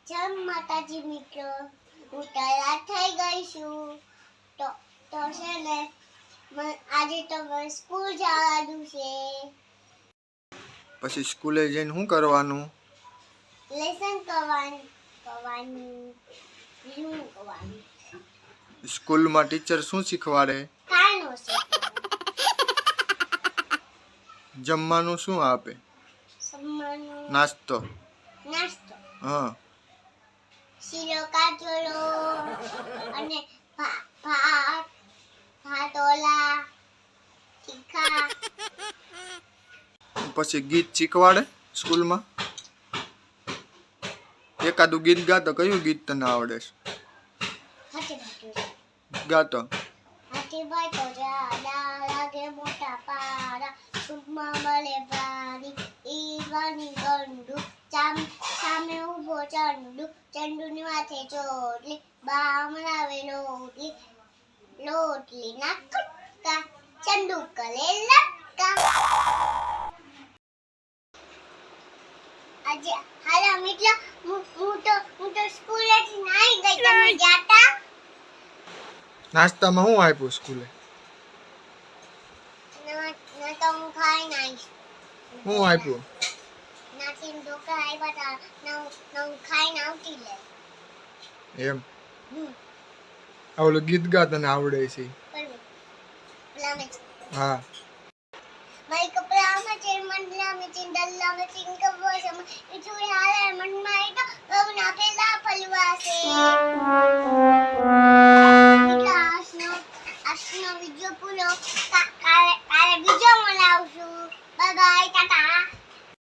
જય માતાજી મિત્રો, હું તૈયાર થઈ ગઈ છું. તો છે ને આજે તો મારે સ્કૂલ જવાનું છે. પછી સ્કૂલે જઈને શું કરવાનું? લેસન કરવાનું. સ્કૂલમાં ટીચર શું શીખવાડે? કાનો છે. જમવાનું શું આપે? જમવાનું નાસ્તો. હા. શીરો કાચોળો અને ભાત ઓલા તીખા. પછી ગીત શીખવાડે સ્કૂલમાં? એકાદું ગીત ગાતો. કયું ગીત તને આવડે છે? ગાતો. હાથીભાઈ તો જાડા લાગે મોટા પારા, સુખમાં મળે પ્રાણી ઈવાની ગંડુ, સામે ઉભો ચંડુની માથે ચોટલી, બામણાવે લોટલી ના કટકા, ચંડુ કરે લટકા. આજે હાલા મિત્રો, હું તો સ્કૂલેથી નાઈ ગઈ. તમે જાતા? નાસ્તામાં શું આપ્યું સ્કૂલે? ના તો હું ખાઈ નાઈશ. શું આપ્યું? નાથી ઢોકળા આવ્યા હતા, હું ખાઈને આવતી લે. એમ. ઓલું ગીત ગા તને આવડે છે? હા. મારી કપડામાં છે, મંડલામાં છે, દલ્લામાં છે, કબોસમાં ઇચુડી હાલે મનમાં એ તો ગૌના પેલા પલવા છે. આજનો વિડિયો પૂરો. કાલે બીજો મળાવશું. Bye bye, Tata.